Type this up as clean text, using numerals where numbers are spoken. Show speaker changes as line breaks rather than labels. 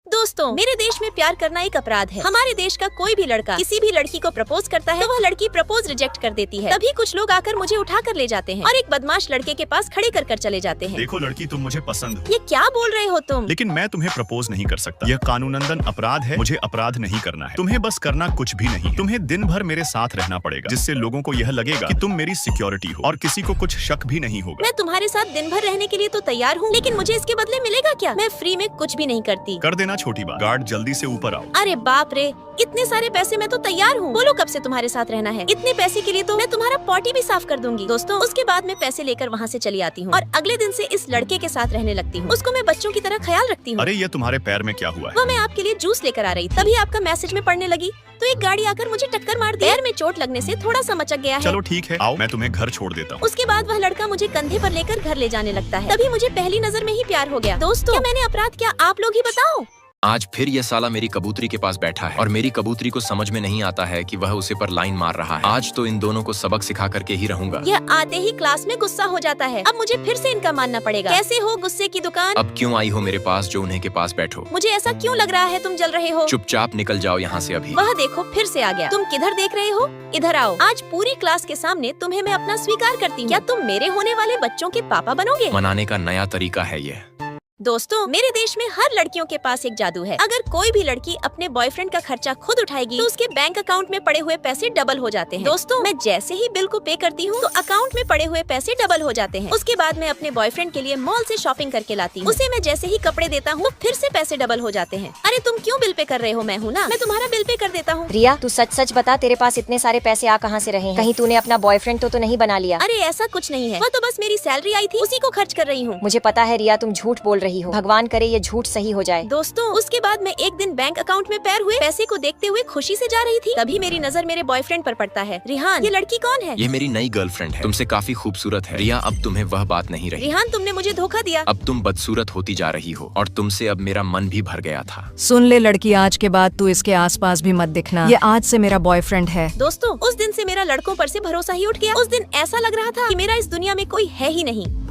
दोस्तों, मेरे देश में प्यार करना एक अपराध है। हमारे देश का कोई भी लड़का किसी भी लड़की को प्रपोज करता है तो वह लड़की प्रपोज रिजेक्ट कर देती है। तभी कुछ लोग आकर मुझे उठा कर ले जाते हैं और एक बदमाश लड़के के पास खड़े कर चले जाते हैं।
देखो लड़की, तुम मुझे पसंद हो।
ये क्या बोल रहे हो तुम?
लेकिन मैं तुम्हें प्रपोज नहीं कर सकता। यह कानूनन अपराध है। मुझे अपराध नहीं करना है। तुम्हें बस करना कुछ भी नहीं है। तुम्हें दिन भर मेरे साथ रहना पड़ेगा, जिससे लोगों को यह लगेगा कि तुम मेरी सिक्योरिटी हो और किसी को कुछ शक भी नहीं होगा।
मैं तुम्हारे साथ दिन भर रहने के लिए तो तैयार हूँ, लेकिन मुझे इसके बदले मिलेगा क्या? मैं फ्री में कुछ भी नहीं करती।
कर देना छोटी बात। गार्ड जल्दी से ऊपर आओ।
अरे बाप रे, इतने सारे पैसे, मैं तो तैयार हूँ। बोलो कब से तुम्हारे साथ रहना है? इतने पैसे के लिए तो मैं तुम्हारा पॉटी भी साफ कर दूंगी। दोस्तों, उसके बाद मैं पैसे लेकर वहाँ से चली आती हूँ और अगले दिन से इस लड़के के साथ रहने लगती हूँ। उसको मैं बच्चों की तरह ख्याल रखती हूँ।
अरे ये तुम्हारे पैर में क्या हुआ है?
वो मैं आपके लिए जूस लेकर आ रही थी, तभी आपका मैसेज में पढ़ने लगी तो एक गाड़ी आकर मुझे टक्कर मार दी। पैर में चोट लगने से थोड़ा सा मचक गया है।
चलो ठीक है, आओ मैं तुम्हें घर छोड़ देता हूँ।
उसके बाद वह लड़का मुझे कंधे पर लेकर घर ले जाने लगता है। तभी मुझे पहली नजर में ही प्यार हो गया। दोस्तों, क्या मैंने अपराध किया? आप लोग ही बताओ।
आज फिर यह साला मेरी कबूतरी के पास बैठा है और मेरी कबूतरी को समझ में नहीं आता है कि वह उसे पर लाइन मार रहा है। आज तो इन दोनों को सबक सिखा करके ही रहूंगा।
यह आते ही क्लास में गुस्सा हो जाता है। अब मुझे फिर से इनका मानना पड़ेगा। कैसे हो गुस्से की दुकान?
अब क्यों आई हो मेरे पास जो उन्हें के पास बैठो?
मुझे ऐसा क्यों लग रहा है तुम जल रहे हो?
चुपचाप निकल जाओ यहाँ से अभी।
वह देखो फिर से आ गया। तुम किधर देख रहे हो? इधर आओ। आज पूरी क्लास के सामने तुम्हें मैं अपना स्वीकार करती हूँ। क्या तुम मेरे होने वाले बच्चों के पापा बनोगे?
मनाने का नया तरीका है ये।
दोस्तों, मेरे देश में हर लड़कियों के पास एक जादू है। अगर कोई भी लड़की अपने बॉयफ्रेंड का खर्चा खुद उठाएगी तो उसके बैंक अकाउंट में पड़े हुए पैसे डबल हो जाते हैं। दोस्तों, मैं जैसे ही बिल को पे करती हूँ तो अकाउंट में पड़े हुए पैसे डबल हो जाते हैं। उसके बाद मैं अपने बॉयफ्रेंड के लिए मॉल से शॉपिंग करके लाती हूँ। उसे मैं जैसे ही कपड़े देता हूँ फिर से पैसे डबल हो जाते हैं। अरे तुम क्यों बिल पे कर रहे हो? मैं हूँ ना, मैं तुम्हारा बिल पे कर देता हूँ।
रिया, तू सच सच बता, तेरे पास इतने सारे पैसे आ कहाँ से रहे हैं? कहीं तूने अपना बॉयफ्रेंड तो नहीं बना लिया?
अरे ऐसा कुछ नहीं है, वह तो बस मेरी सैलरी आई थी, उसी को खर्च कर रही हूँ।
मुझे पता है रिया, तुम झूठ बोल रही हो। भगवान करे ये झूठ सही हो जाए।
दोस्तों, उसके बाद मैं एक दिन बैंक अकाउंट में पैर हुए पैसे को देखते हुए खुशी से जा रही थी। तभी मेरी नजर मेरे बॉयफ्रेंड पर पड़ता है। रिहान, ये लड़की कौन है?
ये मेरी नई गर्लफ्रेंड है। तुमसे काफी खूबसूरत है। रिया, अब तुम्हें वह बात नहीं रही।
रिहान, तुमने मुझे धोखा दिया।
अब तुम बदसूरत होती जा रही हो और तुमसे अब मेरा मन भी भर गया था।
सुन ले लड़की, आज के बाद तू इसके आसपास भी मत दिखना। ये आज से मेरा बॉयफ्रेंड है।
दोस्तों, उस दिन से मेरा लड़कों पर से भरोसा ही उठ गया। उस दिन ऐसा लग रहा था कि मेरा इस दुनिया में कोई है ही नहीं।